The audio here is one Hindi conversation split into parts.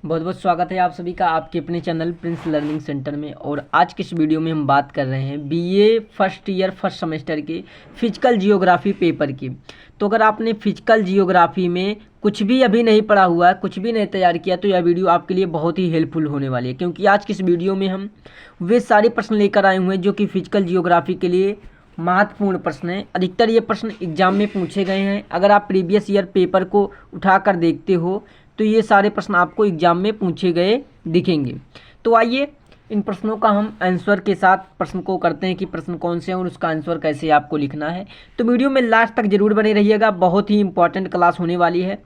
बहुत बहुत स्वागत है आप सभी का आपके अपने चैनल प्रिंस लर्निंग सेंटर में। और आज के इस वीडियो में हम बात कर रहे हैं BA first year first semester के फिजिकल जियोग्राफी पेपर की। तो अगर आपने फिजिकल जियोग्राफी में कुछ भी अभी नहीं पढ़ा हुआ है, कुछ भी नहीं तैयार किया, तो यह वीडियो आपके लिए बहुत ही हेल्पफुल होने वाली है, क्योंकि आज की इस वीडियो में हम वे सारे प्रश्न लेकर आए हुए हैं जो कि फिजिकल जियोग्राफी के लिए महत्वपूर्ण प्रश्न हैं। अधिकतर ये प्रश्न एग्जाम में पूछे गए हैं। अगर आप प्रीवियस ईयर पेपर को उठाकर देखते हो तो ये सारे प्रश्न आपको एग्जाम में पूछे गए दिखेंगे। तो आइए इन प्रश्नों का हम आंसर के साथ प्रश्न को करते हैं कि प्रश्न कौन से हैं और उसका आंसर कैसे आपको लिखना है। तो वीडियो में लास्ट तक जरूर बने रहिएगा, बहुत ही इंपॉर्टेंट क्लास होने वाली है।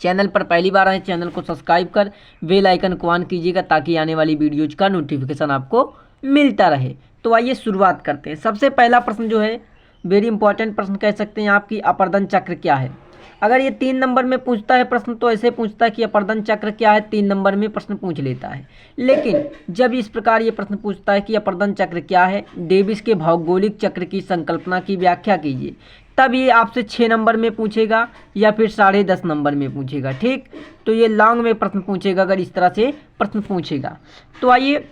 चैनल पर पहली बार आए चैनल को सब्सक्राइब कर बेल आइकन को ऑन कीजिएगा ताकि आने वाली वीडियोज का नोटिफिकेशन आपको मिलता रहे। तो आइए शुरुआत करते हैं। सबसे पहला प्रश्न जो है वेरी इंपॉर्टेंट प्रश्न कह सकते हैं आपकी, अपर्दन चक्र क्या है। अगर ये 3 नंबर में पूछता है प्रश्न तो ऐसे पूछता है कि अपर्दन चक्र क्या है, 3 नंबर में प्रश्न पूछ लेता है। लेकिन जब इस प्रकार ये प्रश्न पूछता है कि अपर्दन चक्र क्या है, डेविस के भौगोलिक चक्र की संकल्पना की व्याख्या कीजिए, तब ये आपसे 6 नंबर में पूछेगा या फिर 10.5 नंबर में पूछेगा। ठीक, तो ये लॉन्ग में प्रश्न पूछेगा अगर इस तरह से प्रश्न पूछेगा। तो आइए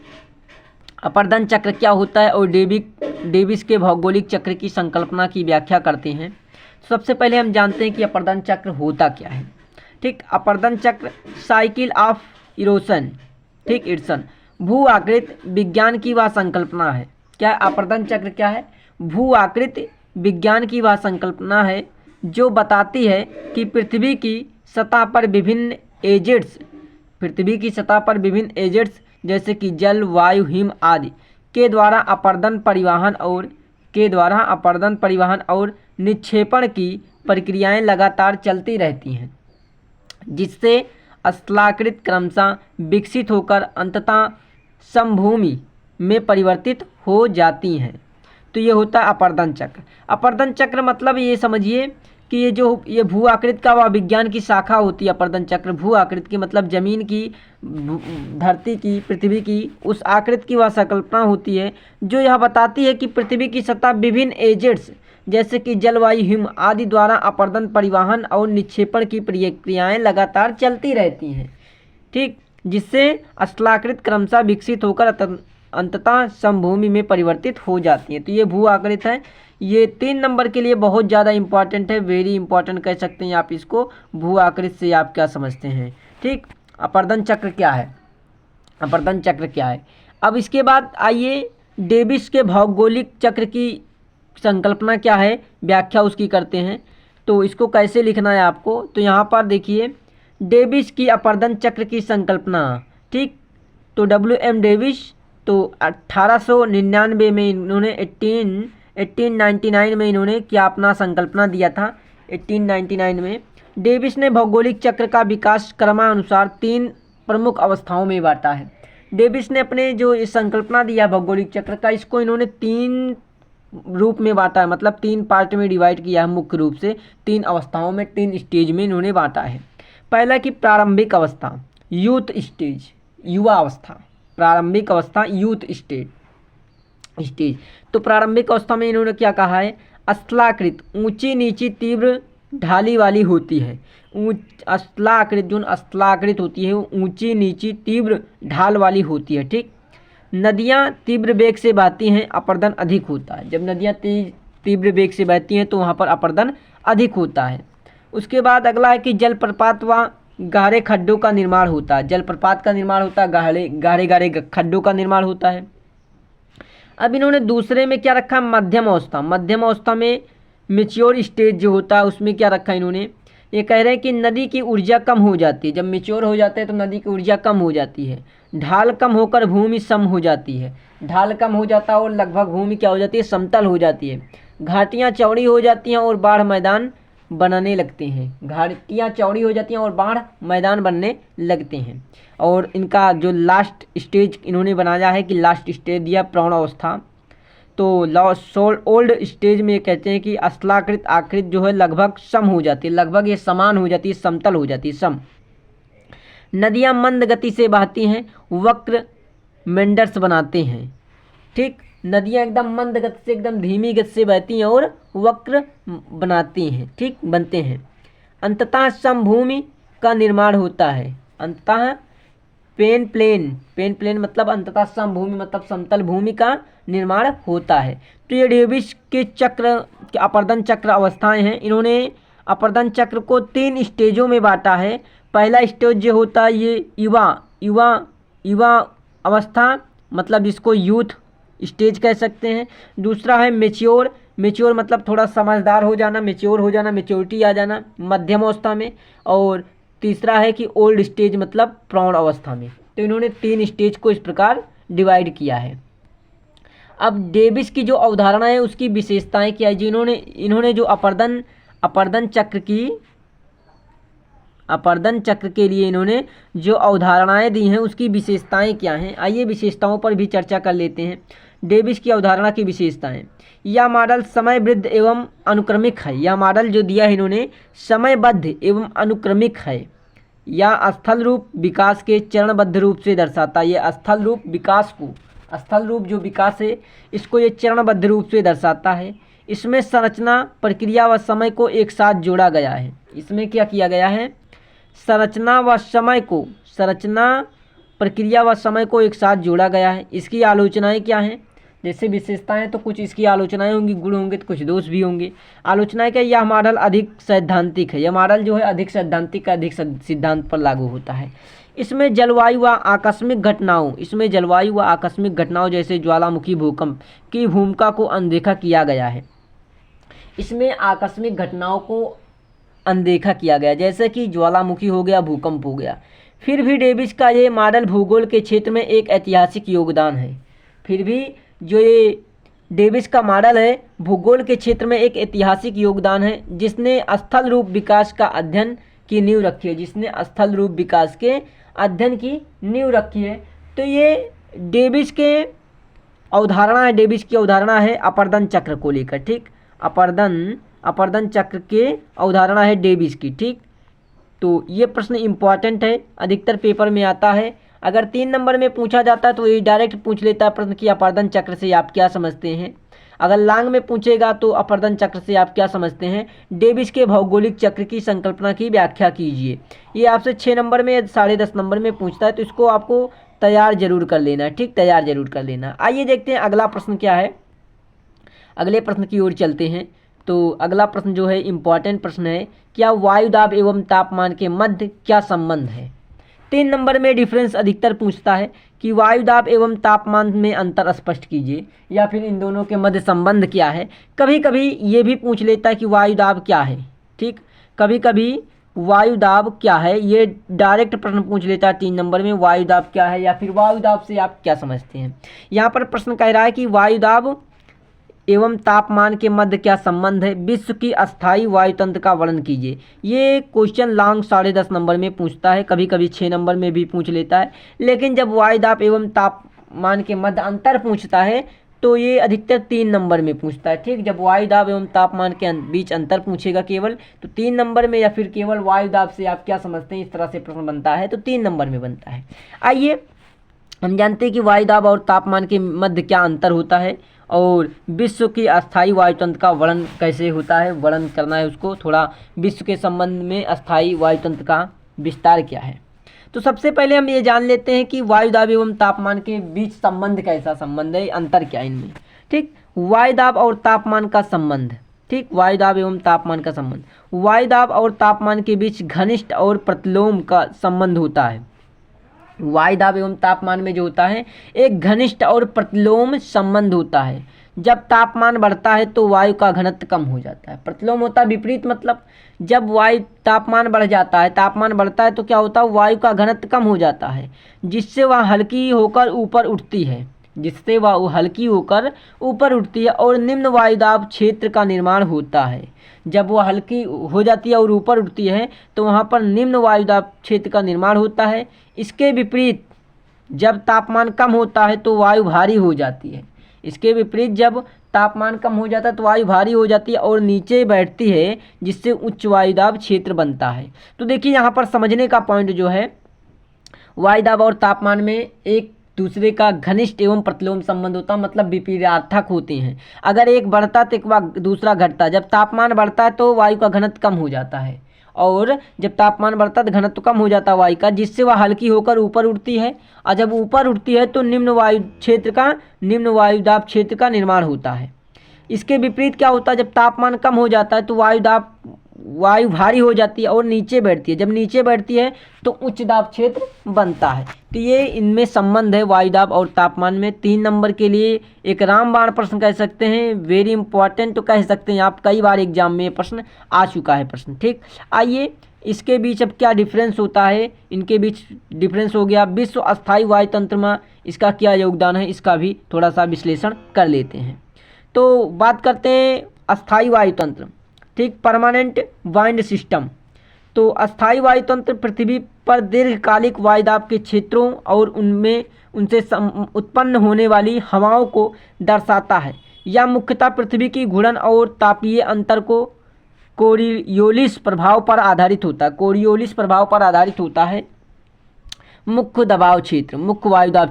अपर्दन चक्र क्या होता है और डेविस के भौगोलिक चक्र की संकल्पना की व्याख्या करते हैं। सबसे पहले हम जानते हैं कि अपर्दन चक्र होता क्या है। ठीक, अपर्दन चक्र साइकिल ऑफ इरोशन, ठीक, इर्सन भू आकृत विज्ञान की वह संकल्पना है। क्या अपर्दन चक्र क्या है? भू आकृत विज्ञान की वह संकल्पना है जो बताती है कि पृथ्वी की सतह पर विभिन्न एजेंट्स जैसे कि जल, वायु, हिम आदि के द्वारा अपर्दन परिवहन और निक्षेपण की प्रक्रियाएं लगातार चलती रहती हैं, जिससे स्थलाकृत क्रमशः विकसित होकर अंततः समभूमि में परिवर्तित हो जाती हैं। तो ये होता है अपर्दन चक्र। अपर्दन चक्र मतलब ये समझिए कि ये भू आकृत का वह विज्ञान की शाखा होती है। अपर्दन चक्र भू आकृत की मतलब जमीन की, धरती की, पृथ्वी की उस आकृत की वह संकल्पना होती है जो यह बताती है कि पृथ्वी की सतह विभिन्न एजेंट्स जैसे कि जलवायु, हिम आदि द्वारा अपर्दन परिवहन और निक्षेपण की प्रक्रियाएं लगातार चलती रहती हैं। ठीक, जिससे स्थलाकृत क्रमशः विकसित होकर अंततः समभूमि में परिवर्तित हो जाती हैं। तो ये भू आकृत है। ये 3 नंबर के लिए बहुत ज़्यादा इंपॉर्टेंट है, वेरी इंपॉर्टेंट कह सकते हैं आप इसको। भू आकृत से आप क्या समझते हैं। ठीक, अपर्दन चक्र क्या है, अपर्दन चक्र क्या है। अब इसके बाद आइए डेविस के भौगोलिक चक्र की संकल्पना क्या है, व्याख्या उसकी करते हैं। तो इसको कैसे लिखना है आपको, तो यहाँ पर देखिए डेविस की अपर्दन चक्र की संकल्पना। ठीक, तो WM डेविस तो 1899 में इन्होंने 1899 में इन्होंने क्या अपना संकल्पना दिया था। 1899 में डेविस ने भौगोलिक चक्र का विकास क्रमानुसार 3 प्रमुख अवस्थाओं में बांटा है। डेविस ने अपने जो इस संकल्पना दिया भौगोलिक चक्र का, इसको इन्होंने 3 रूप में बांटा है, मतलब 3 पार्ट में डिवाइड किया है। मुख्य रूप से 3 अवस्थाओं में, 3 स्टेज में इन्होंने बांटा है। पहला कि प्रारंभिक अवस्था, यूथ स्टेज, युवा अवस्था, प्रारंभिक अवस्था, यूथ स्टेज। तो प्रारंभिक अवस्था में इन्होंने क्या कहा है, स्थलाकृत ऊंची नीची तीव्र ढाली वाली होती है। स्थलाकृत होती है ऊंची नीची तीव्र ढाल वाली होती है। ठीक, नदियाँ तीव्र वेग से बहती हैं, अपर्दन अधिक होता है। जब नदियाँ तीव्र वेग से बहती हैं तो वहाँ पर अपर्दन अधिक होता है। उसके बाद अगला है कि जलप्रपात व गहरे खड्डों का निर्माण होता है। जलप्रपात का निर्माण होता है, गहरे खड्डों का निर्माण होता है। अब इन्होंने दूसरे में क्या रखा, मध्यम अवस्था में मेच्योर स्टेज जो होता है उसमें क्या रखा इन्होंने, ये कह रहे हैं कि नदी की ऊर्जा कम हो जाती है। जब मेच्योर हो जाते हैं तो नदी की ऊर्जा कम हो जाती है, ढाल कम होकर भूमि सम हो जाती है। ढाल कम हो जाता है और लगभग भूमि क्या हो जाती है, समतल हो जाती है। घाटियाँ चौड़ी हो जाती हैं और बाढ़ मैदान बनाने लगते हैं। घाटियाँ चौड़ी हो जाती हैं और बाढ़ मैदान बनने लगते हैं। और इनका जो लास्ट स्टेज इन्होंने बनाया है कि लास्ट स्टेज दिया प्रौढ़ अवस्था। तो ओल्ड स्टेज में कहते हैं कि स्थलाकृत आकृत जो है लगभग सम हो जाती है, लगभग ये समान हो जाती है, समतल हो जाती है, सम। नदियाँ मंद गति से बहती हैं, वक्र मेंडर्स बनाते हैं। ठीक, नदियाँ एकदम मंद गति से, एकदम धीमी गति से बहती हैं और वक्र बनाती हैं। ठीक, बनते हैं। अंततः समभूमि का निर्माण होता है, अंततः पेन प्लेन मतलब अंततः समभूमि मतलब समतल भूमि का निर्माण होता है। तो ये डेविस के चक्र के अपर्दन चक्र अवस्थाएं हैं। इन्होंने अपर्दन चक्र को 3 स्टेजों में बांटा है। पहला स्टेज जो होता है ये युवा युवा युवा अवस्था मतलब जिसको यूथ स्टेज कह सकते हैं। दूसरा है मेच्योर मतलब थोड़ा समझदार हो जाना, मेच्योर हो जाना, मेच्योरिटी आ जाना मध्यम अवस्था में। और तीसरा है कि ओल्ड स्टेज मतलब प्रौढ़ अवस्था में। तो इन्होंने 3 स्टेज को इस प्रकार डिवाइड किया है। अब डेविस की जो अवधारणा है उसकी विशेषताएं क्या है जी, इन्होंने जो अपर्दन चक्र के लिए इन्होंने जो अवधारणाएं दी हैं उसकी विशेषताएं क्या हैं, आइए विशेषताओं पर भी चर्चा कर लेते हैं। डेविस की अवधारणा की विशेषताएं। यह मॉडल समयबद्ध एवं अनुक्रमिक है। यह मॉडल जो दिया है इन्होंने समयबद्ध एवं अनुक्रमिक है। यह स्थल रूप विकास के चरणबद्ध रूप से दर्शाता है। ये स्थल रूप विकास को, स्थल रूप जो विकास है इसको ये चरणबद्ध रूप से दर्शाता है। इसमें संरचना प्रक्रिया व समय को एक साथ जोड़ा गया है। इसमें क्या किया गया है, संरचना प्रक्रिया व समय को एक साथ जोड़ा गया है। इसकी आलोचनाएं क्या हैं, जैसे विशेषताएं तो कुछ इसकी आलोचनाएं होंगी, गुण होंगे तो कुछ दोष भी होंगे। आलोचनाएं क्या, यह मॉडल अधिक सैद्धांतिक है। यह मॉडल जो है अधिक सैद्धांतिक का अधिक सिद्धांत पर लागू होता है। इसमें जलवायु व आकस्मिक घटनाओं जैसे ज्वालामुखी भूकंप की भूमिका को अनदेखा किया गया है। इसमें आकस्मिक घटनाओं को अनदेखा किया गया, जैसे कि ज्वालामुखी हो गया, भूकंप हो गया। फिर भी डेविस का ये मॉडल भूगोल के क्षेत्र में एक ऐतिहासिक योगदान है। फिर भी जो ये डेविस का मॉडल है भूगोल के क्षेत्र में एक ऐतिहासिक योगदान है, जिसने स्थल रूप विकास का अध्ययन की नींव रखी है। तो ये डेविस की अवधारणा है अपर्दन चक्र को लेकर, ठीक। अपर्दन चक्र के अवधारणा है डेविस की, ठीक। तो ये प्रश्न इम्पॉर्टेंट है, अधिकतर पेपर में आता है। अगर 3 नंबर में पूछा जाता है तो ये डायरेक्ट पूछ लेता है प्रश्न कि अपर्दन चक्र से आप क्या समझते हैं। अगर लॉन्ग में पूछेगा तो अपर्दन चक्र से आप क्या समझते हैं, डेविस के भौगोलिक चक्र की संकल्पना की व्याख्या कीजिए। ये आपसे 6 नंबर में या 10.5 नंबर में पूछता है, तो इसको आपको तैयार जरूर कर लेना है, ठीक, तैयार जरूर कर लेना। आइए देखते हैं अगला प्रश्न क्या है। अगले प्रश्न की ओर चलते हैं। तो अगला प्रश्न जो है इम्पॉर्टेंट प्रश्न है, क्या वायु दाब एवं तापमान के मध्य क्या संबंध है। 3 नंबर में डिफरेंस अधिकतर पूछता है कि वायु दाब एवं तापमान में अंतर स्पष्ट कीजिए, या फिर इन दोनों के मध्य संबंध क्या है। कभी कभी ये भी पूछ लेता है कि वायु दाब क्या है, ठीक। कभी कभी वायु दाब क्या है ये डायरेक्ट प्रश्न पूछ लेता है 3 नंबर में, वायु दाब क्या है या फिर वायु दाब से आप क्या समझते हैं। यहाँ पर प्रश्न कह रहा है कि वायु दाब एवं तापमान के मध्य क्या संबंध है, विश्व की अस्थायी वायु तंत्र का वर्णन कीजिए। ये क्वेश्चन लॉन्ग 10.5 नंबर में पूछता है, कभी कभी 6 नंबर में भी पूछ लेता है। लेकिन जब वायु दाब एवं तापमान के मध्य अंतर पूछता है तो ये अधिकतर 3 नंबर में पूछता है, ठीक। जब वायु दाब एवं तापमान के बीच अंतर पूछेगा केवल, तो 3 नंबर में, या फिर केवल वायु दाब से आप क्या समझते हैं, इस तरह से प्रश्न बनता है तो 3 नंबर में बनता है। आइए हम जानते हैं कि वायु दाब और तापमान के मध्य क्या अंतर होता है, और विश्व की अस्थायी वायुतंत्र का वर्णन कैसे होता है, वर्णन करना है उसको थोड़ा। विश्व के संबंध में अस्थायी वायुतंत्र का विस्तार क्या है। तो सबसे पहले हम ये जान लेते हैं कि वायु दाब एवं तापमान के बीच संबंध कैसा संबंध है, अंतर क्या है इनमें, ठीक। वायु दाब और तापमान का संबंध, ठीक, वायु दाब एवं तापमान का संबंध। वायु दाब और तापमान के बीच घनिष्ठ और प्रतिलोम का संबंध होता है। वायु दाब एवं तापमान में जो होता है एक घनिष्ठ और प्रतिलोम संबंध होता है। जब तापमान बढ़ता है तो वायु का घनत्व कम हो जाता है। प्रतिलोम होता है विपरीत, मतलब जब वायु तापमान बढ़ जाता है, तापमान बढ़ता है तो क्या होता है, वायु का घनत्व कम हो जाता है, जिससे वह हल्की होकर ऊपर उठती है, और निम्न वायु दाब क्षेत्र का निर्माण होता है। जब वह हल्की हो जाती है और ऊपर उठती है तो वहाँ पर निम्न वायु दाब क्षेत्र का निर्माण होता है। इसके विपरीत जब तापमान कम होता है तो वायु भारी हो जाती है। जब तापमान कम हो जाता है तो वायु भारी हो जाती है और नीचे बैठती है, जिससे उच्च वायु दाब क्षेत्र बनता है। तो देखिए यहाँ पर समझने का पॉइंट जो है, वायु दाब और तापमान में एक दूसरे का घनिष्ठ एवं प्रतिलोम संबंध होता है, मतलब विपरीतार्थक होते हैं। अगर एक बढ़ता तो एक दूसरा घटता। जब तापमान बढ़ता है तो वायु का घनत्व कम हो जाता है, और जब तापमान बढ़ता है तो घनत्व कम हो जाता है वायु का, जिससे वह हल्की होकर ऊपर उठती है। और जब ऊपर उठती है तो निम्न वायु दाब क्षेत्र का निर्माण होता है। इसके विपरीत क्या होता है, जब तापमान कम हो जाता है तो वायु भारी हो जाती है और नीचे बैठती है। जब नीचे बैठती है तो उच्च दाब क्षेत्र बनता है। तो ये इनमें संबंध है वायु दाब और तापमान में। 3 नंबर के लिए एक रामबाण प्रश्न कह सकते हैं, वेरी इंपॉर्टेंट तो कह सकते हैं आप, कई बार एग्जाम में ये प्रश्न आ चुका है प्रश्न। ठीक, आइए इसके बीच अब क्या डिफरेंस होता है, इनके बीच डिफरेंस हो गया। विश्व अस्थायी वायु तंत्र में इसका क्या योगदान है, इसका भी थोड़ा सा विश्लेषण कर लेते हैं। तो बात करते हैं अस्थायी वायु तंत्र। ठीक, परमानेंट वाइंड सिस्टम। तो अस्थायी वायु तंत्र पृथ्वी पर दीर्घकालिक वायुदाब के क्षेत्रों और उनसे उत्पन्न होने वाली हवाओं को दर्शाता है। यह मुख्यतः पृथ्वी की घूर्णन और तापीय अंतर को कोरियोलिस प्रभाव पर आधारित होता है। मुख्य दबाव क्षेत्र, मुख्य वायुदाब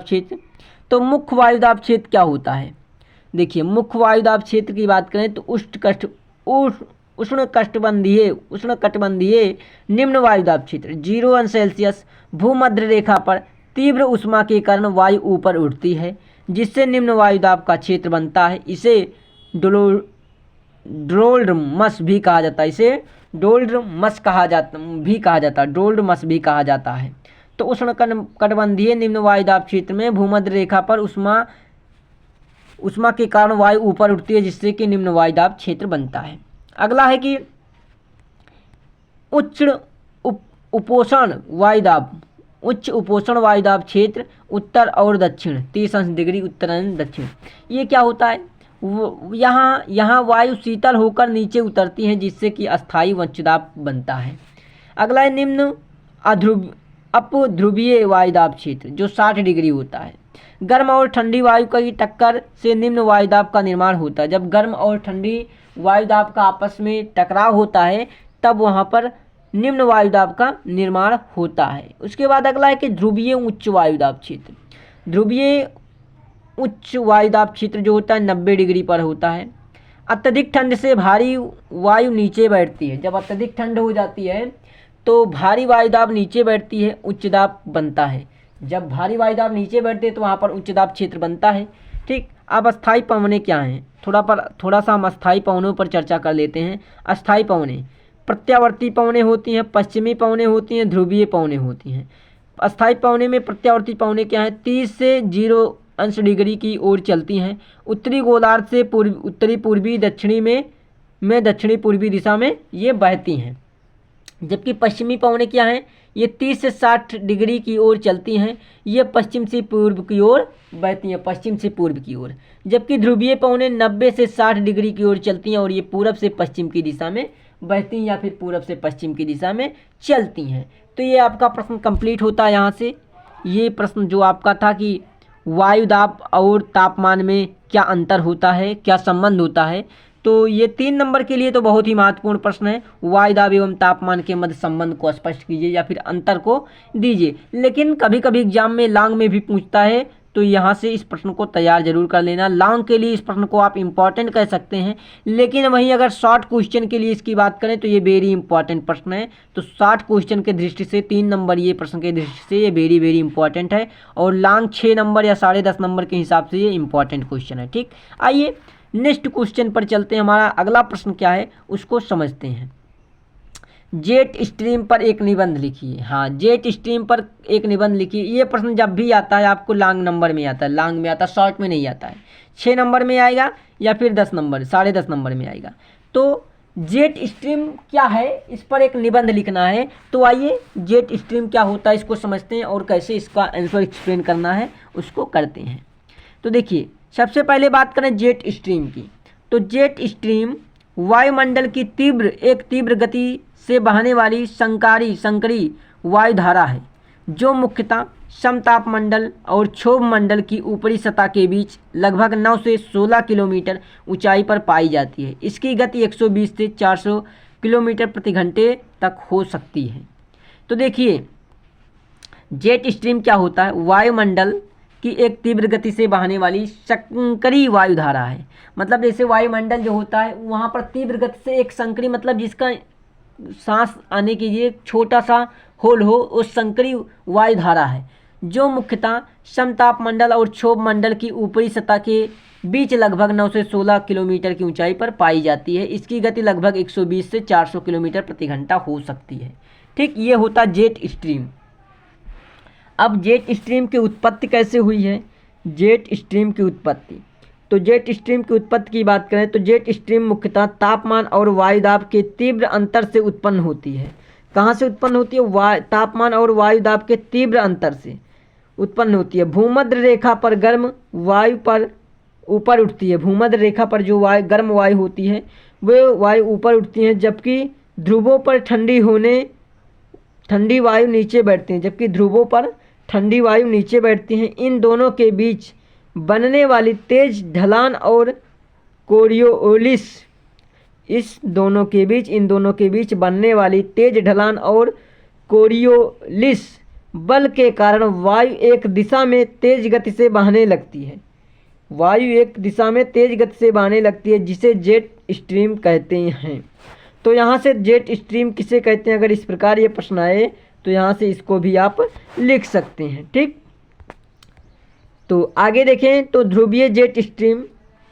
क्षेत्र। तो मुख्य वायुदाब क्षेत्र क्या होता है, देखिए मुख्य वायुदाब क्षेत्र की बात करें तो उष्णकटिबंधीय निम्न वायुदाब क्षेत्र 0 सेल्सियस भूमध्य रेखा पर तीव्र उष्मा के कारण वायु ऊपर उठती है, जिससे निम्न वायुदाब का क्षेत्र बनता है। इसे डोल्ड्रमस भी कहा जाता है। तो उष्णकटिबंधीय निम्न वायुदाब क्षेत्र में भूमध्य रेखा पर उष्मा के कारण वायु ऊपर उठती है, जिससे कि निम्न वायुदाब क्षेत्र बनता है। अगला है कि उच्च उपोषण वायुदाब क्षेत्र उत्तर और दक्षिण 30 डिग्री उत्तर एवं दक्षिण। ये क्या होता है, यहाँ वायु शीतल होकर नीचे उतरती है, जिससे कि अस्थायी उच्चदाब बनता है। अगला है निम्न अपध्रुवीय वायुदाब क्षेत्र जो 60 डिग्री होता है। गर्म और ठंडी वायु की टक्कर से निम्न वायुदाब का निर्माण होता है। जब गर्म और ठंडी वायुदाब का आपस में टकराव होता है तब वहाँ पर निम्न वायुदाब का निर्माण होता है। उसके बाद अगला है कि ध्रुवीय उच्च वायुदाब क्षेत्र। ध्रुवीय उच्च वायुदाब क्षेत्र जो होता है 90 डिग्री पर होता है। अत्यधिक ठंड से भारी वायु नीचे बैठती है। जब अत्यधिक ठंड हो जाती है तो भारी वायुदाब नीचे बैठती है, उच्च दाब बनता है। जब भारी वायुदाब नीचे बैठते हैं तो वहाँ पर उच्च दाब क्षेत्र बनता है। ठीक, अब अस्थायी पवनें क्या हैं, थोड़ा सा हम अस्थायी पवनों पर चर्चा कर लेते हैं। अस्थायी पवनें प्रत्यावर्ती पवनें होती हैं, पश्चिमी पवनें होती हैं, ध्रुवीय पवनें होती हैं। अस्थायी पवनें में प्रत्यावर्ती पवनें क्या हैं, 30 से 0 डिग्री की ओर चलती हैं। उत्तरी गोलार्ध से उत्तरी पूर्वी दक्षिणी में दक्षिणी पूर्वी दिशा में ये बहती हैं। जबकि पश्चिमी पवनें क्या हैं, ये 30 से 60 डिग्री की ओर चलती हैं। ये पश्चिम से पूर्व की ओर बहती हैं, पश्चिम से पूर्व की ओर। जबकि ध्रुवीय पवनें 90 से 60 डिग्री की ओर चलती हैं और ये पूरब से पश्चिम की दिशा में बहती हैं या फिर पूरब से पश्चिम की दिशा में चलती हैं। तो ये आपका प्रश्न कंप्लीट होता है यहाँ से। ये प्रश्न जो आपका था कि वायुदाब और तापमान में क्या अंतर होता है, क्या संबंध होता है, तो ये 3 नंबर के लिए तो बहुत ही महत्वपूर्ण प्रश्न है। वायुदाब एवं तापमान के मध्य संबंध को स्पष्ट कीजिए या फिर अंतर को दीजिए। लेकिन कभी कभी एग्जाम में लॉन्ग में भी पूछता है, तो यहाँ से इस प्रश्न को तैयार जरूर कर लेना। लॉन्ग के लिए इस प्रश्न को आप इम्पॉर्टेंट कह सकते हैं, लेकिन वहीं अगर शॉर्ट क्वेश्चन के लिए इसकी बात करें तो ये वेरी इंपॉर्टेंट प्रश्न है। तो शॉर्ट क्वेश्चन के दृष्टि से 3 नंबर ये प्रश्न के दृष्टि से ये वेरी वेरी इंपॉर्टेंट है, और लॉन्ग 6 नंबर या 10.5 नंबर के हिसाब से ये इंपॉर्टेंट क्वेश्चन है। ठीक, आइए नेक्स्ट क्वेश्चन पर चलते हैं। हमारा अगला प्रश्न क्या है उसको समझते हैं। जेट स्ट्रीम पर एक निबंध लिखिए। हाँ, जेट स्ट्रीम पर एक निबंध लिखिए। ये प्रश्न जब भी आता है आपको लॉन्ग नंबर में आता है, लॉन्ग में आता है, शॉर्ट में नहीं आता है। 6 नंबर में आएगा या फिर 10 नंबर 10.5 नंबर में आएगा। तो जेट स्ट्रीम क्या है, इस पर एक निबंध लिखना है। तो आइए जेट स्ट्रीम क्या होता है इसको समझते हैं और कैसे इसका आंसर एक्सप्लेन करना है उसको करते हैं। तो देखिए, सबसे पहले बात करें जेट स्ट्रीम की। तो जेट स्ट्रीम वायुमंडल की तीव्र गति से बहने वाली संकरी वायुधारा है, जो मुख्यतः समतापमंडल और क्षोभ मंडल की ऊपरी सतह के बीच लगभग 9 से 16 किलोमीटर ऊंचाई पर पाई जाती है। इसकी गति 120 से 400 किलोमीटर प्रति घंटे तक हो सकती है। तो देखिए, जेट स्ट्रीम क्या होता है, वायुमंडल की एक तीव्र गति से बहने वाली संकरी वायुधारा है। मतलब जैसे वायुमंडल जो होता है वहाँ पर तीव्र गति से एक संकरी, मतलब जिसका सांस आने के लिए एक छोटा सा होल हो, वो संकरी वायु धारा है जो मुख्यतः समतापमंडल और क्षोभ मंडल की ऊपरी सतह के बीच लगभग 9 से 16 किलोमीटर की ऊंचाई पर पाई जाती है। इसकी गति लगभग 120 से 400 किलोमीटर प्रति घंटा हो सकती है। ठीक, ये होता जेट स्ट्रीम। अब जेट स्ट्रीम की उत्पत्ति कैसे हुई है? जेट स्ट्रीम की उत्पत्ति, तो जेट स्ट्रीम की उत्पत्ति की बात करें तो जेट स्ट्रीम मुख्यतः तापमान और वायुदाब के तीव्र अंतर से उत्पन्न होती है। कहाँ से उत्पन्न होती है? तापमान और वायुदाब के तीव्र अंतर से उत्पन्न होती है। भूमध्य रेखा पर गर्म वायु पर ऊपर उठती है। भूमध्य रेखा पर जो गर्म वायु होती है वो वायु ऊपर उठती है, जबकि ध्रुवों पर ठंडी वायु नीचे बैठती है। जबकि ध्रुवों पर ठंडी वायु नीचे बैठती हैं। इन दोनों के बीच बनने वाली तेज ढलान और कोरियोलिस, इन दोनों के बीच बनने वाली तेज ढलान और कोरियोलिस बल के कारण वायु एक दिशा में तेज गति से बहने लगती है। जिसे जेट स्ट्रीम कहते हैं। तो यहाँ से जेट स्ट्रीम किसे कहते हैं, अगर इस प्रकार ये प्रश्न आए तो यहाँ से इसको भी आप लिख सकते हैं। ठीक, तो आगे देखें तो ध्रुवीय जेट स्ट्रीम,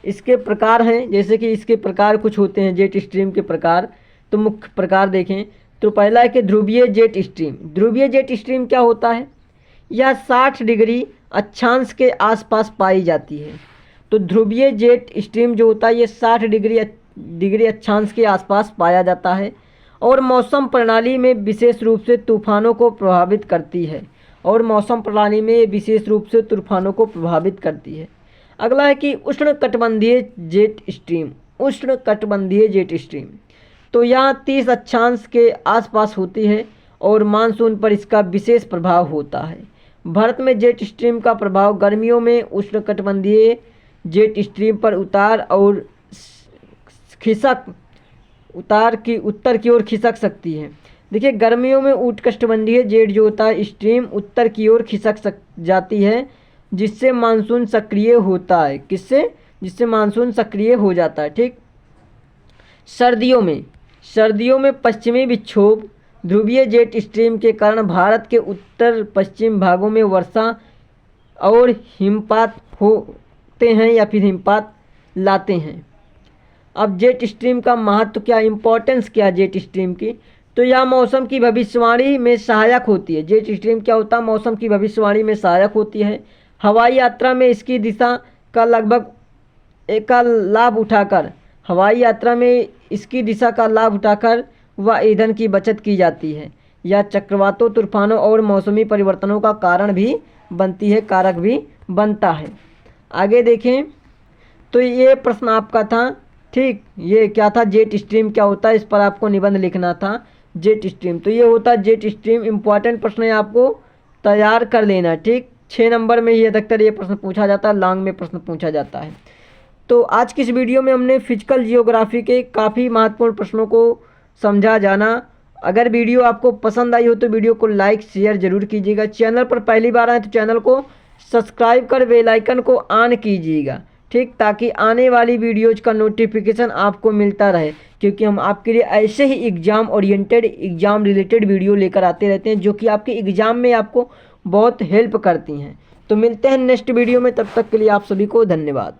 इसके प्रकार हैं। जैसे कि इसके प्रकार कुछ होते हैं जेट स्ट्रीम के प्रकार, तो मुख्य प्रकार देखें तो पहला है कि ध्रुवीय जेट स्ट्रीम। ध्रुवीय जेट स्ट्रीम क्या होता है? यह 60 डिग्री अक्षांश के आसपास पाई जाती है। तो ध्रुवीय जेट स्ट्रीम जो होता है ये 60 डिग्री अक्षांश के आसपास पाया जाता है और मौसम प्रणाली में विशेष रूप से तूफानों को प्रभावित करती है। अगला है कि उष्णकटिबंधीय जेट स्ट्रीम। तो यह 30 अक्षांश के आसपास होती है और मानसून पर इसका विशेष प्रभाव होता है। भारत में जेट स्ट्रीम का प्रभाव गर्मियों में उष्णकटिबंधीय जेट स्ट्रीम पर उत्तर की ओर खिसक सकती है। देखिए, गर्मियों में उष्णकटिबंधीय जेट जो होता है स्ट्रीम उत्तर की ओर खिसक जाती है, जिससे मानसून सक्रिय होता है। जिससे मानसून सक्रिय हो जाता है। ठीक, सर्दियों में पश्चिमी विक्षोभ ध्रुवीय जेट स्ट्रीम के कारण भारत के उत्तर पश्चिम भागों में वर्षा और हिमपात होते हैं या फिर हिमपात लाते हैं। अब जेट स्ट्रीम का महत्व क्या, इम्पोर्टेंस क्या जेट स्ट्रीम की? तो यह मौसम की भविष्यवाणी में सहायक होती है। जेट स्ट्रीम क्या होता है? मौसम की भविष्यवाणी में सहायक होती है। हवाई यात्रा में इसकी दिशा का लाभ उठाकर वह ईंधन की बचत की जाती है। यह चक्रवातों, तूफानों और मौसमी परिवर्तनों का कारक भी बनता है। आगे देखें तो ये प्रश्न आपका था। ठीक, ये क्या था? जेट स्ट्रीम क्या होता है, इस पर आपको निबंध लिखना था। जेट स्ट्रीम, तो ये होता है जेट स्ट्रीम। इम्पॉर्टेंट प्रश्न है, आपको तैयार कर लेना। ठीक, 6 नंबर में ही अधिकतर ये प्रश्न पूछा जाता है, लॉन्ग में प्रश्न पूछा जाता है। तो आज की इस वीडियो में हमने फिजिकल जियोग्राफी के काफ़ी महत्वपूर्ण प्रश्नों को समझा जाना। अगर वीडियो आपको पसंद आई हो तो वीडियो को लाइक शेयर जरूर कीजिएगा। चैनल पर पहली बार आए तो चैनल को सब्सक्राइब कर बेल आइकन को ऑन कीजिएगा। ठीक, ताकि आने वाली वीडियोज का नोटिफिकेशन आपको मिलता रहे, क्योंकि हम आपके लिए ऐसे ही एग्ज़ाम रिलेटेड वीडियो लेकर आते रहते हैं जो कि आपके एग्ज़ाम में आपको बहुत हेल्प करती हैं। तो मिलते हैं नेक्स्ट वीडियो में, तब तक के लिए आप सभी को धन्यवाद।